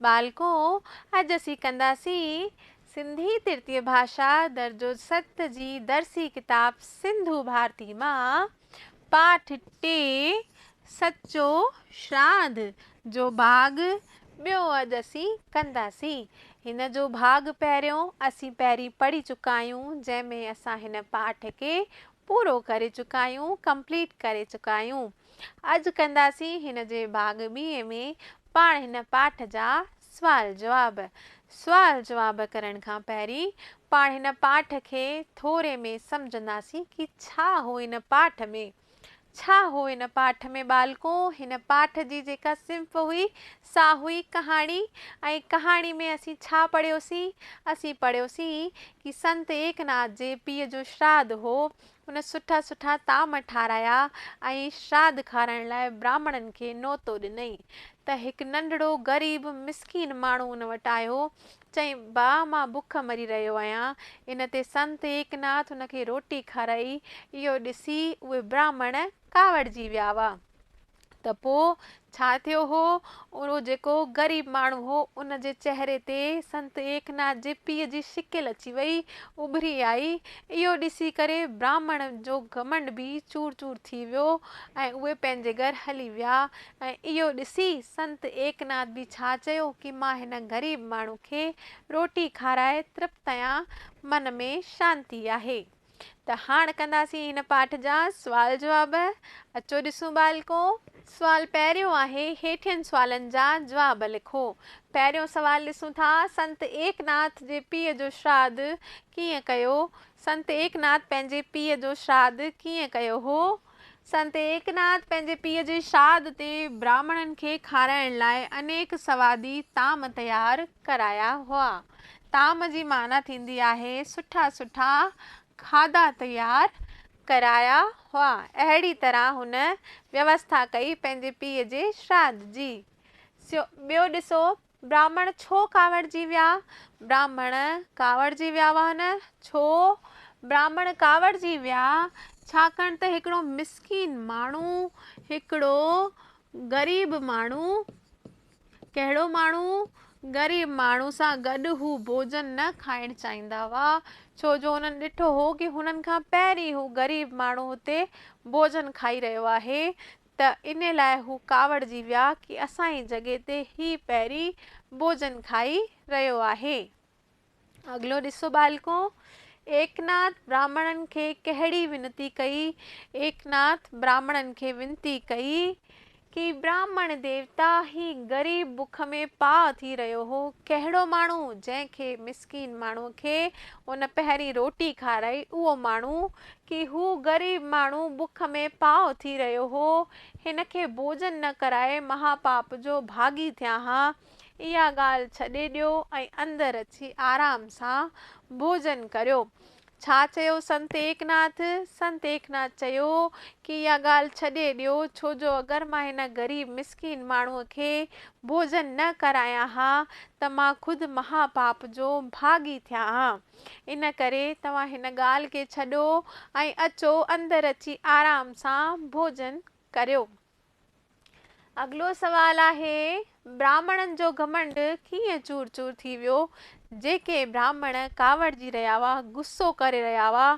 बालको अॼु असीं कंदासीं सिंधी तृतीय भाषा दर्जो 7 जी दरसी किताब सिंधु भारती मां पाठ टे सचो श्राद्ध जो भाग ॿियो अॼु असीं कंदासीं। हिन जो भाग पहिरियों असीं पहिरीं पढ़ी चुका आहियूं, जंहिंमें असां हिन पाठ खे पूरो करे चुका आहियूं, कंप्लीट करे चुका आहियूं। अॼु कंदासीं हिन जे भाग ॿिए में पाण हिन पाठ जा सुवाल जवाब करण खां पहिरीं पाण हिन पाठ खे थोरे में सम्झंदासीं कि छा हो हिन पाठ में। बालको हिन पाठ जी जेका सिंफ हुई सा हुई कहाणी। ऐं कहाणी में असीं छा पढ़ियोसीं? असीं पढ़ियोसीं कि संत एकनाथ जे पीउ जो श्राद्ध हो। उन सुठा सुठा ताम ठाराया ऐं श्राद्ध खाराइण लाइ ब्राह्मणनि खे नोतो ॾिनई। त हिकु नंढड़ो ग़रीब मिसकीन माण्हू उन वटि आयो, चईं भाउ मां बुख मरी रहियो आहियां। इन ते संत एकनाथ उनखे रोटी खाराई। इहो ॾिसी उहे ब्राह्मण कावड़जी विया हुआ। त पोइ छा थियो हो? उहो जेको ग़रीब माण्हू हो उन जे चहिरे ते संत एकनाथ जे पीउ जी शिकिल अची वई, उभरी आई। इहो ॾिसी करे ब्राह्मण जो घमंड बि चूर चूर थी वियो ऐं उहे पंहिंजे घर हली विया। ऐं इहो ॾिसी संत एकनाथ बि छा चयो कि मां हिन ग़रीब माण्हू खे रोटी खाराए तृप्त आहियां, मन में शांती आहे। त हाणे कंदासीं हिन पाठ जा सुवाल जवाब। अचो ॾिसूं बालको। सुवाल पहिरियों आहे, हेठियनि सुवालनि जा जवाब लिखो। पहिरियों सुवाल ॾिसूं था, संत एकनाथ जे पीउ जो श्राद्ध कीअं कयो? संत एकनाथ पंहिंजे पीउ जो श्राद्ध कीअं कयो हो? संत एकनाथ पंहिंजे पीउ जे श्राद्ध ते ब्राह्मणनि खे खाराइण लाइ अनेक सवादी ताम तयारु कराया हुआ। ताम जी माना थींदी आहे सुठा सुठा खाधा तयारु कराया हुआ। अहिड़ी तरह हुन व्यवस्था कई पंहिंजे पीउ जे श्राद्ध जी। ॿियो ॾिसो, ब्राह्मण छो कावड़जी विया? ब्राह्मण कावड़जी विया हुआ न? छो ब्राह्मण कावड़जी विया? छाकाणि त हिकिड़ो मिसकीन माण्हू, हिकिड़ो ग़रीब माण्हू, कहिड़ो माण्हू? ग़रीब माण्हू सां गॾु हू भोजन न खाइणु चाहींदा हुआ। छो जो हुननि ॾिठो हो कि हुननि खां पहिरीं हू ग़रीब माण्हू हुते भोजन खाई रहियो आहे। त इन लाइ हू कावड़जी विया कि असांजी जॻह ते ही पहिरीं भोजन खाई रहियो आहे। अॻिलो ॾिसो बालको। एकनाथ ब्राह्मणनि खे कहिड़ी विनती कई? एकनाथ ब्राह्मणनि खे विनती कई कि ब्राह्मण देवता ही ग़रीब बुख में पाउ थी रहियो हो। कहिड़ो माण्हू? जंहिंखे मिसकीन माण्हूअ खे उन पहिरीं रोटी खाराई, उहो माण्हू कि हू ग़रीब माण्हू बुख में पाउ थी रहियो हो, हिन खे भोजन न कराए महापाप जो भागी थिया हा। इहा ॻाल्हि छॾे ॾियो ऐं अंदरि अची आराम सां भोजन करियो। छा चयो संत एकनाथ? संत एकनाथ चयो कि इहा ॻाल्हि छॾे ॾियो, छो जो अगरि मां हिन ग़रीब मिसकीन माण्हूअ खे भोजन न करायां हा त मां ख़ुदि महापाप जो भागी थियां हा। इन करे तव्हां हिन ॻाल्हि खे छॾो ऐं अचो अंदरि अची आराम सां भोजन करियो। अॻिलो सवाल आहे, ब्राह्मणनि जो घमंड कीअं चूर चूर थी वियो? जेके ब्राह्मण कावड़जी रहिया हुआ, गुस्सो करे रहिया हुआ,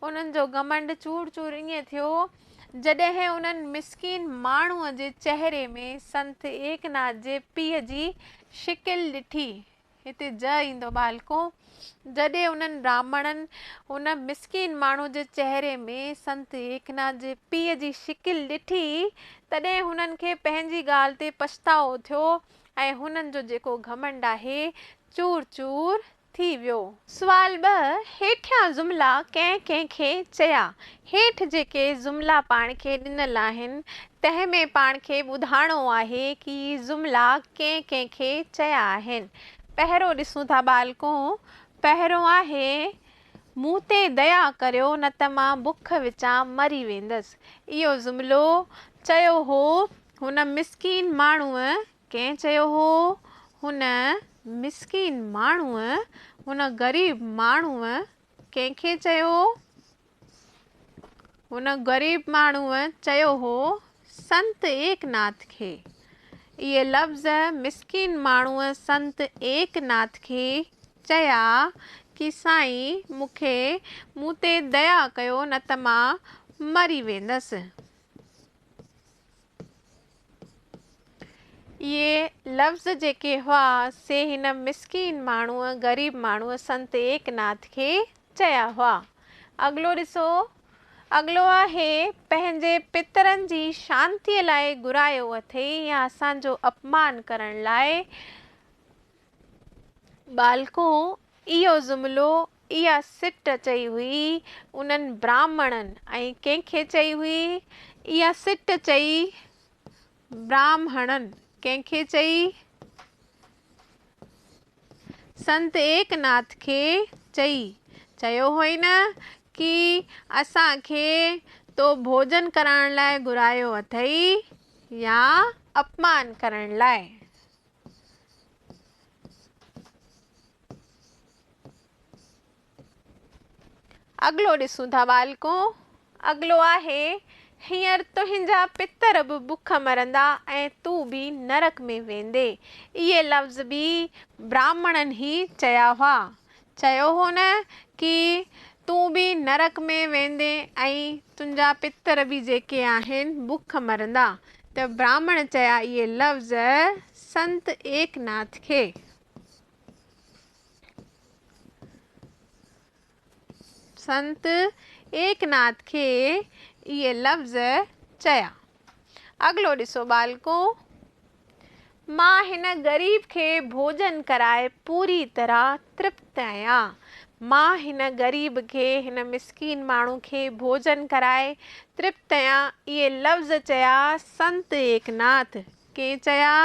उन्हनि जो घमंड चूर चूर ईअं थियो जॾहिं उन्हनि मिसकीन माण्हूअ जे चहिरे में संत एकनाथ जे पीउ जी शिकिल ॾिठी। हिते ज ईंदो बालको। जॾहिं उन्हनि ब्राह्मणनि उन मिसकीन माण्हू जे चहिरे में संत एकनाथ जे पीउ जी शिकिल ॾिठी, तॾहिं हुननि खे पंहिंजी ॻाल्हि ते पछतावो थियो ऐं हुननि जो जेको घमंड आहे चूर चूर थी वियो। सुवाल 2, हेठियां जुमिला कंहिं कंहिंखे चया? हेठि जेके जुमिला पाण खे ॾिनल आहिनि तंहिं में पाण खे ॿुधाइणो आहे कि जुमिला कंहिं कंहिंखे चया आहिनि। पहिरियों ॾिसूं था बालको। पहिरियों आहे, मूं ते दया करियो न त मां बुख विचां मरी वेंदसि। इहो जुमिलो चयो हो हुन मिसकीन माण्हूअ। कंहिं चयो हो? हुन मिसकीन माण्हूअ, हुन ग़रीब माण्हूअ। कंहिंखे चयो? हुन ग़रीब माण्हूअ चयो हो संत एकनाथ खे। इहे लफ़्ज़ मिस्किन माण्हूअ संत एकनाथ खे चया कि साईं मूं ते दया कयो, न त मां मरी वेंदसि। इहे लफ़्ज़ जेके हुआ से हिन मिस्किन माण्हूअ, ग़रीब माण्हूअ संत एकनाथ खे चया हुआ। अॻिलो ॾिसो, अॻिलो आहे पंहिंजे पितरनि जी शांतीअ लाइ घुरायो अथई या असांजो अपमान करण लाइ। बालको, इहो जुमिलो, इहा सिट चई हुई उन्हनि ब्राह्मणनि, ऐं कंहिंखे चई हुई? इहा सिट चई ब्राह्मणनि। कंहिंखे चई? संत एकनाथ खे चयो हुई न कि असांखे तो भोजन कराइण लाइ घुरायो अथई या अपमान करण लाइ। अॻिलो ॾिसूं था बालको, अॻिलो आहे हींअर तुंहिंजा पितर बि बुख मरंदा ऐं तूं बि नरक में वेंदे। इहे लफ़्ज़ बि ब्राह्मणनि ई चया हुआ। चयो हो न कि तूं बि नरक में वेंदे ऐं तुंहिंजा पितर बि जेके आहिनि बुख मरंदा। त ब्राह्मण चया इहे लफ़्ज़ संत एकनाथ खे। संत एकनाथ खे इहे लफ़्ज़ चया। अॻिलो ॾिसो बालको, मां हिन ग़रीब खे भोजन कराए पूरी तरह तृप्त आहियां। मां हिन ग़रीब खे, हिन मिस्कीन माण्हू खे भोजन कराए तृप्त आहियां। इहे लफ़्ज़ चया संत एकनाथ। कंहिं चया?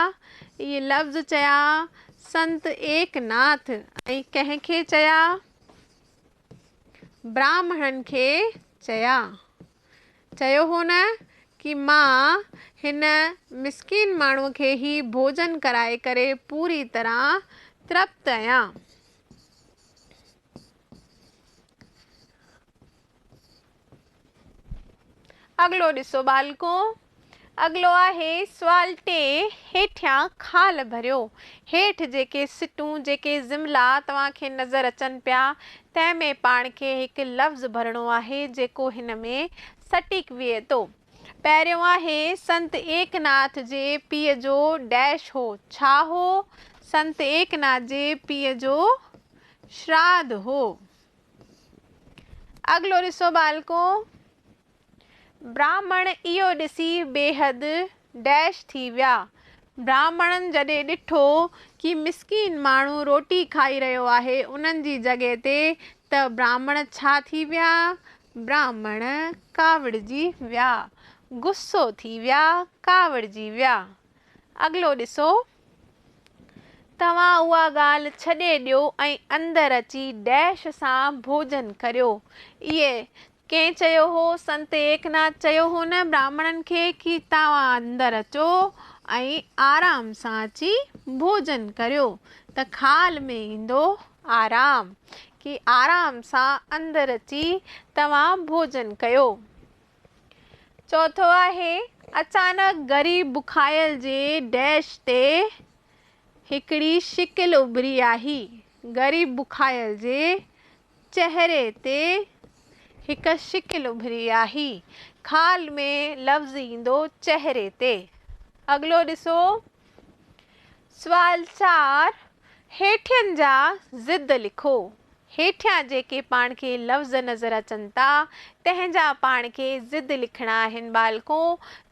इहे लफ़्ज़ चया संत एकनाथ। ऐं कंहिंखे चया? ब्राह्मणनि खे चयो हो न कि मां हिन मिस्कीन माण्हूअ खे ई भोजन कराए करे पूरी तरह तृप्त आहियां। अॻिलो ॾिसो बालको, अॻिलो आहे सुवाल 2, हेठियां खाल भरियो। हेठि जेके सिटूं, जेके ज़िमला तव्हांखे नज़र अचनि पिया, तंहिंमें पाण खे हिकु लफ़्ज़ भरणो आहे जेको हिन में सटीक विहे थो। पहिरियों आहे संत एकनाथ जे पीउ जो डैश हो। छा हो? संत एकनाथ जे पीउ जो श्राद्ध हो। अॻिलो ॾिसो बालको, ब्राह्मण इहो ॾिसी बेहद डैश थी विया। ब्राह्मणनि जॾहिं ॾिठो कि मिस्कीन माण्हू रोटी खाई रहियो आहे उन्हनि जी जॻह ते, त ब्राह्मण छा थी विया? ब्राह्मण कावड़िजी विया, गुस्सो थी विया, कावड़िजी विया। अॻिलो ॾिसो, तव्हां उहा ॻाल्हि छॾे ॾियो ऐं अंदरि अची डैश सां भोजन करियो। इहे कंहिं चयो हो? संत एकनाथ चयो हो न ब्राह्मणनि खे कि तव्हां अंदरि अचो ऐं आराम सां अची भोजन करियो। त खाल में ईंदो आराम, कि आराम सां अंदरि अची तव्हां भोजन कयो। चौथो आहे, अचानक ग़रीब बुखायल जे डैश ते हिकिड़ी शिकिल उभरी आई। ग़रीब बुखायल जे चहिरे ते हिकु शिकिल उभरी आई। खाल में लफ़्ज़ ईंदो चहिरे ते। अॻिलो ॾिसो, सुवाल 4, हेठियनि जा ज़िद लिखो। हेठियां जेके पाण खे लफ़्ज़ नज़र अचनि था तंहिंजा पाण खे ज़िद लिखणा आहिनि बालको।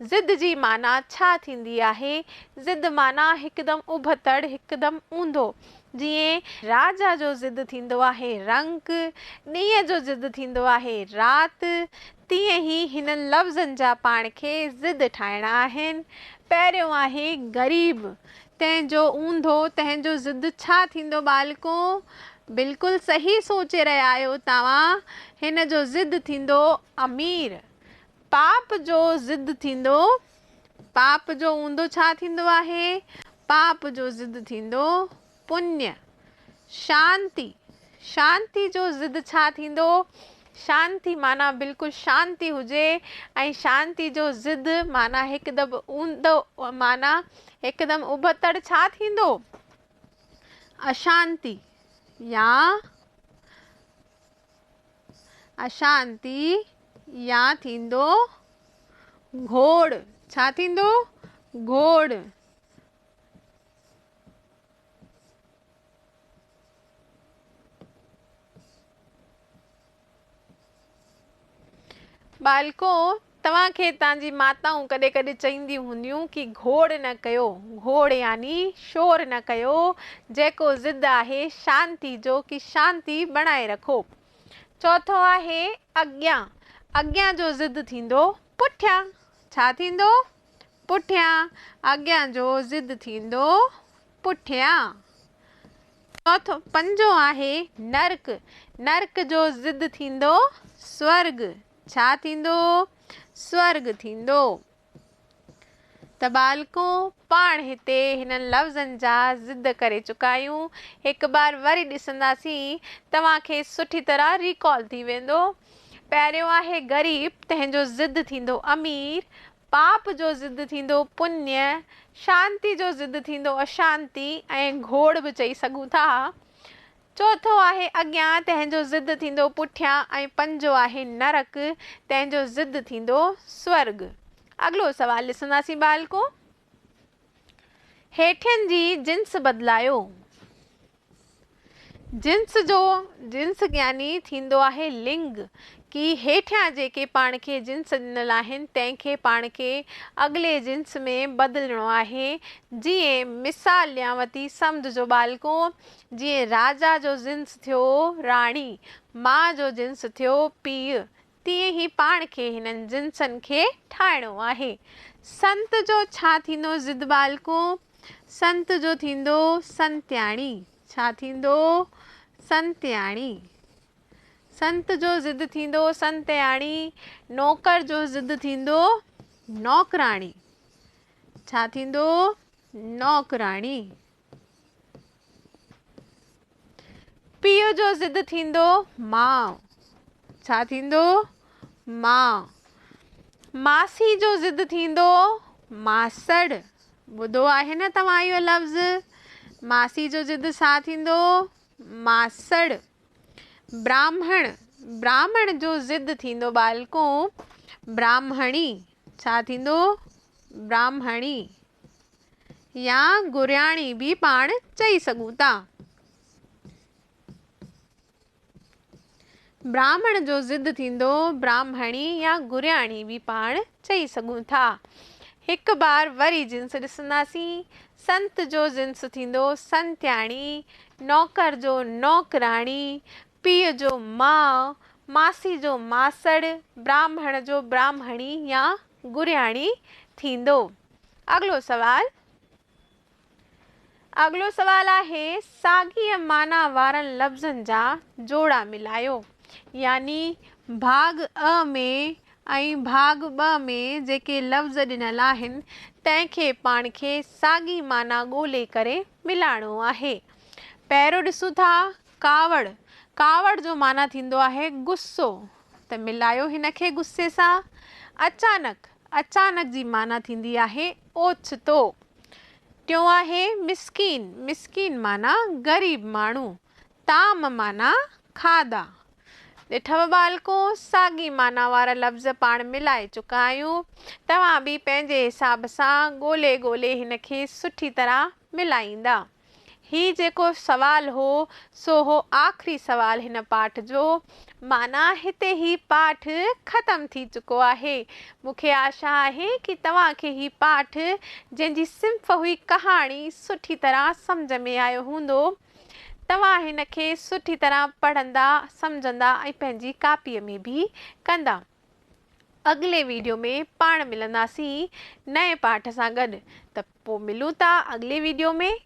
ज़िद जी माना छा थींदी आहे? ज़िद माना हिकदमि उबतड़, हिकदमि ऊंधो। जीअं राजा जो ज़िद थींदो आहे रंक, ॾींहं जो ज़िद थींदो आहे राति, तीअं ई हिननि लफ़्ज़नि जा पाण खे ज़िद ठाहिणा आहिनि। पहिरियों आहे ग़रीब, तंहिंजो ऊंधो, तंहिंजो ज़िद छा थींदो बालको? बिल्कुलु सही सोचे रहिया आहियो तव्हां। हिन जो ज़िद थींदो अमीर। पाप जो ज़िद थींदो, पाप जो ऊंधो छा थींदो आहे? पाप जो ज़िद थींदो पुण्य। शांती, शांती जो ज़िद छा थींदो? शांति माना बिल्कुलु शांति हुजे ऐं शांति जो ज़िद माना हिकदमि ऊंधो माना हिकदमि उबतड़ छा थींदो अशांति या अशांति या थींदो घोड़ छा थींदो घोड़। बालको तव्हांखे तव्हांजी माताऊं कॾहिं कॾहिं चईंदियूं हूंदियूं कि घोड़ न कयो, घोड़ यानी शोर न कयो, जेको ज़िद आहे शांति जो कि शांति बणाए रखो। चौथो आहे अॻियां, अॻियां जो ज़िद थींदो पुठियां छा थींदो पुठियां, अॻियां जो ज़िद थींदो पुठियां। चौथो पंजो आहे नर्क, नर्क जो ज़िद थींदो स्वर्ग छा थींदो स्वर्ग थींदो। त बालको पाण हिते हिननि लफ़्ज़नि जा ज़िद करे चुका आहियूं। हिकु बार वरी ॾिसंदासीं, तव्हांखे सुठी तरह रिकॉल थी वेंदो। पहिरियों आहे ग़रीब, तंहिंजो ज़िद थींदो अमीर, पाप जो ज़िद थींदो पुण्य, शांति जो ज़िद थींदो अशांति ऐं घोड़ बि चई सघूं था। चौथो आहे अॻियां, तंहिंजो ज़िद थींदो पुठियां ऐं पंजो आहे नरक, तंहिंजो ज़िद थींदो स्वर्ग। अॻिलो सवाल ॾिसंदासीं बालको, हेठियनि जी जिन्स बदिलायो। जिन्स यानी थींदो आहे लिंग, कि हेठियां जेके पाण खे जिन्स ॾिनल आहिनि तंहिंखे पाण खे अॻिले जिन्स में बदिलणो आहे। जीअं मिसाल ॾियांव थी, सम्झिजो बालको, जीअं राजा जो जिन्स थियो राणी, मां जो जिन्स थियो पीउ, तीअं ई पाण खे हिननि जिन्सनि खे ठाहिणो आहे। संत जो छा थींदो ज़िद बालको, संत जो थींदो संत्याणी छा थींदो संत्याणी, संत जो ज़िद थींदो संत्याणी। नौकर जो ज़िद थींदो नौकराणी छा थींदो नौकराणी। पीउ जो ज़िद थींदो माउ छा थींदो माउ। मासी जो ज़िद थींदो मासड़, ॿुधो आहे न तव्हां इहो लफ़्ज़, मासी जो ज़िद छा थींदो मासड़। ब्राह्मण, ब्राह्मण जो ज़िद थींदो बालको ब्राह्मणी छा थींदो ब्राह्मणी, या गुरियाणी भी पाण चई सघूं था। ब्राह्मण जो ज़िद थींदो ब्राह्मणी या गुरियाणी भी पाण चई सघूं था। हिकु बार वरी जिन्स ॾिसंदासीं। संत जो जिन्स थींदो संत्याणी, नौकर जो नौकराणी, पीउ जो माउ, मासी जो मासड़, ब्राह्मण जो ब्राह्मणी या गुरियाणी थींदो। अगलो सवाल आहे साॻीअ माना वारनि लफ़्ज़नि जा जोड़ा मिलायो। यानी भाग अ में ऐं भाग ॿ में जेके लफ़्ज़ ॾिनल आहिनि तंहिंखे पाण खे साॻी माना ॻोल्हे करे मिलाइणो आहे। पहिरियों ॾिसूं था कावड़, कावड़ जो माना थींदो आहे गुस्सो, त मिलायो हिन खे गुस्से सां। अचानक, अचानक जी माना थींदी आहे ओचितो। टियों आहे मिस्कीन, मिस्कीन माना ग़रीब माण्हू, ताम माना खाधा। ॾिठव बालको, साॻी माना वारा लफ़्ज़ पाण मिलाए चुका आहियूं। तव्हां बि पंहिंजे हिसाब सां ॻोल्हे ॻोल्हे हिन खे सुठी तरह मिलाईंदा। ही जेको सवाल हो सो हो आख़िरी सवाल हिन पाठ जो, माना हिते ही पाठ ख़तम थी चुको आहे। मूंखे आशा आहे कि तव्हांखे ही पाठ जंहिंजी सिंफ़ हुई कहाणी सुठी तरह सम्झ में आयो हूंदो। तव्हां हिन खे सुठी तरह पढ़ंदा, सम्झंदा ऐं पंहिंजी कापीअ में भी कंदा। अगले वीडियो में पाण मिलंदासीं नए पाठ सां गॾु। त पोइ मिलूं था अगले वीडियो में।